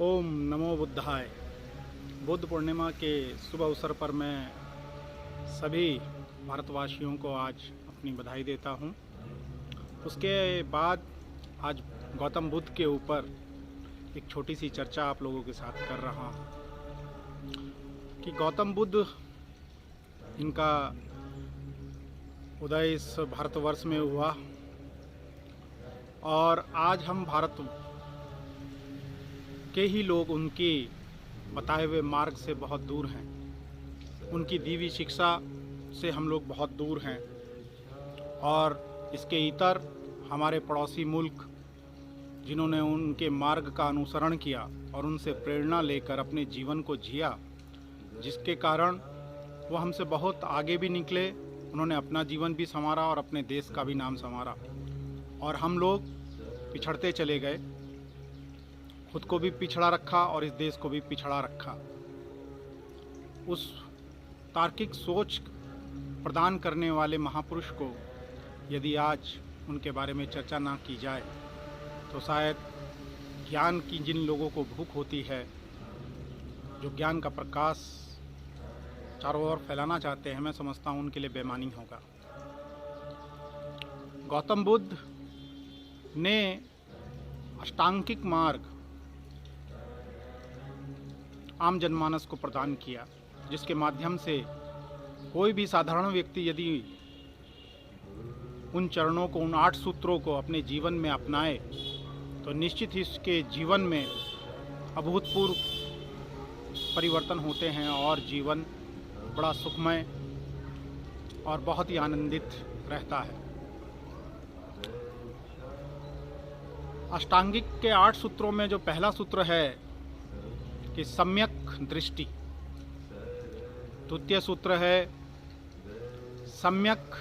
ओम नमो बुद्धाय। बुद्ध पूर्णिमा के शुभ अवसर पर मैं सभी भारतवासियों को आज अपनी बधाई देता हूँ। उसके बाद आज गौतम बुद्ध के ऊपर एक छोटी सी चर्चा आप लोगों के साथ कर रहा हूँ कि गौतम बुद्ध, इनका उदय इस भारतवर्ष में हुआ और आज हम भारत के ही लोग उनके बताए हुए मार्ग से बहुत दूर हैं। उनकी दी हुई शिक्षा से हम लोग बहुत दूर हैं और इसके इतर हमारे पड़ोसी मुल्क जिन्होंने उनके मार्ग का अनुसरण किया और उनसे प्रेरणा लेकर अपने जीवन को जिया, जिसके कारण वो हमसे बहुत आगे भी निकले। उन्होंने अपना जीवन भी संवारा और अपने देश का भी नाम संवारा और हम लोग पिछड़ते चले गए, खुद को भी पिछड़ा रखा और इस देश को भी पिछड़ा रखा। उस तार्किक सोच प्रदान करने वाले महापुरुष को यदि आज उनके बारे में चर्चा ना की जाए तो शायद ज्ञान की जिन लोगों को भूख होती है, जो ज्ञान का प्रकाश चारों ओर फैलाना चाहते हैं, मैं समझता हूँ उनके लिए बेईमानी होगा। गौतम बुद्ध ने अष्टांगिक मार्ग आम जनमानस को प्रदान किया, जिसके माध्यम से कोई भी साधारण व्यक्ति यदि उन चरणों को, उन 8 सूत्रों को अपने जीवन में अपनाए तो निश्चित ही उसके जीवन में अभूतपूर्व परिवर्तन होते हैं और जीवन बड़ा सुखमय और बहुत ही आनंदित रहता है। अष्टांगिक के 8 सूत्रों में जो पहला सूत्र है कि सम्यक दृष्टि, द्वितीय सूत्र है सम्यक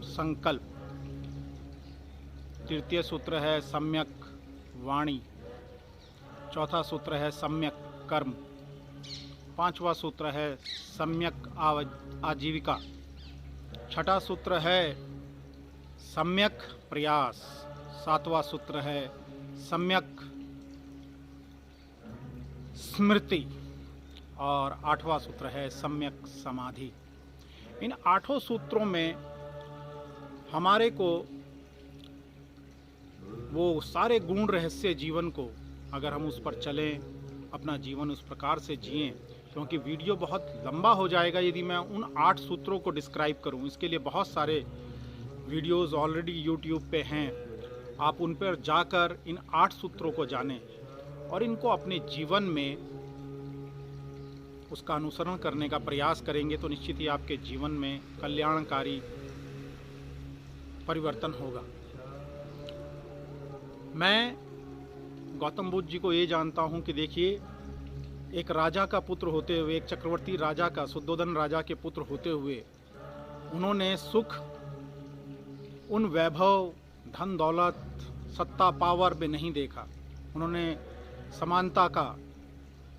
संकल्प, तृतीय सूत्र है सम्यक वाणी, चौथा सूत्र है सम्यक कर्म, पांचवा सूत्र है सम्यक आजीविका, छठा सूत्र है सम्यक प्रयास, सातवां सूत्र है सम्यक स्मृति और 8वां सूत्र है सम्यक समाधि। इन 8 सूत्रों में हमारे को वो सारे गुण रहस्य जीवन को, अगर हम उस पर चलें, अपना जीवन उस प्रकार से जिएं, क्योंकि वीडियो बहुत लंबा हो जाएगा यदि मैं उन 8 सूत्रों को डिस्क्राइब करूं। इसके लिए बहुत सारे वीडियोस ऑलरेडी यूट्यूब पे हैं, आप उन पर जाकर इन 8 सूत्रों को जानें और इनको अपने जीवन में उसका अनुसरण करने का प्रयास करेंगे तो निश्चित ही आपके जीवन में कल्याणकारी परिवर्तन होगा। मैं गौतम बुद्ध जी को ये जानता हूँ कि देखिए, एक राजा का पुत्र होते हुए, एक चक्रवर्ती राजा का, शुद्धोधन राजा के पुत्र होते हुए, उन्होंने सुख उन वैभव, धन दौलत, सत्ता, पावर में नहीं देखा। उन्होंने समानता का,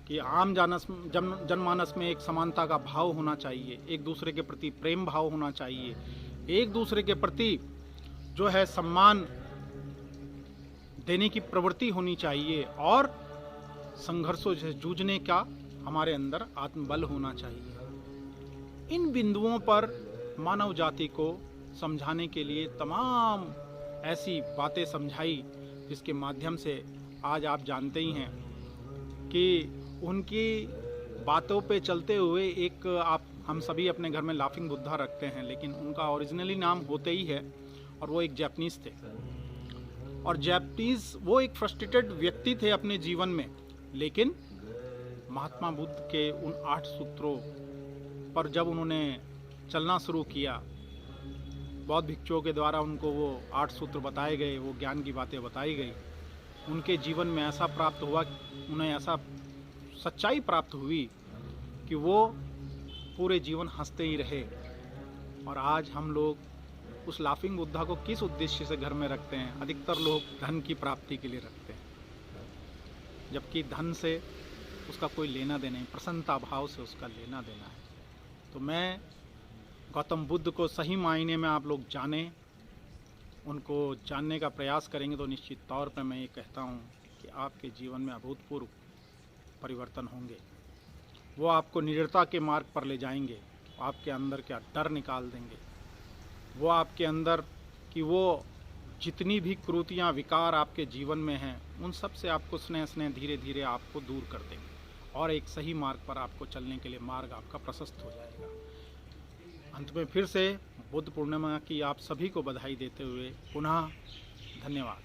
कि आम जनमानस में एक समानता का भाव होना चाहिए, एक दूसरे के प्रति प्रेम भाव होना चाहिए, एक दूसरे के प्रति जो है सम्मान देने की प्रवृत्ति होनी चाहिए और संघर्षों से जूझने का हमारे अंदर आत्मबल होना चाहिए। इन बिंदुओं पर मानव जाति को समझाने के लिए तमाम ऐसी बातें समझाई, जिसके माध्यम से आज आप जानते ही हैं कि उनकी बातों पे चलते हुए एक हम सभी अपने घर में लाफिंग बुद्धा रखते हैं, लेकिन उनका ओरिजिनली नाम होते ही है और वो एक जापानीज थे। और जापानीज वो एक फ्रस्ट्रेटेड व्यक्ति थे अपने जीवन में, लेकिन महात्मा बुद्ध के उन 8 सूत्रों पर जब उन्होंने चलना शुरू किया, बौद्ध भिक्षुओं के द्वारा उनको वो 8 सूत्र बताए गए, वो ज्ञान की बातें बताई गई, उनके जीवन में ऐसा प्राप्त हुआ, उन्हें ऐसा सच्चाई प्राप्त हुई कि वो पूरे जीवन हंसते ही रहे। और आज हम लोग उस लाफिंग बुद्धा को किस उद्देश्य से घर में रखते हैं? अधिकतर लोग धन की प्राप्ति के लिए रखते हैं, जबकि धन से उसका कोई लेना देना नहीं, प्रसन्नता भाव से उसका लेना देना है। तो मैं गौतम बुद्ध को सही मायने में आप लोग जानें, उनको जानने का प्रयास करेंगे तो निश्चित तौर पर मैं ये कहता हूँ कि आपके जीवन में अभूतपूर्व परिवर्तन होंगे। वो आपको निडरता के मार्ग पर ले जाएंगे, आपके अंदर क्या डर निकाल देंगे। वो आपके अंदर कि वो जितनी भी क्रूतियाँ विकार आपके जीवन में हैं उन सब से आपको स्नेह स्नेह धीरे धीरे आपको दूर कर देंगे और एक सही मार्ग पर आपको चलने के लिए मार्ग आपका प्रशस्त हो जाएगा। अंत में फिर से बुद्ध पूर्णिमा की आप सभी को बधाई देते हुए पुनः धन्यवाद।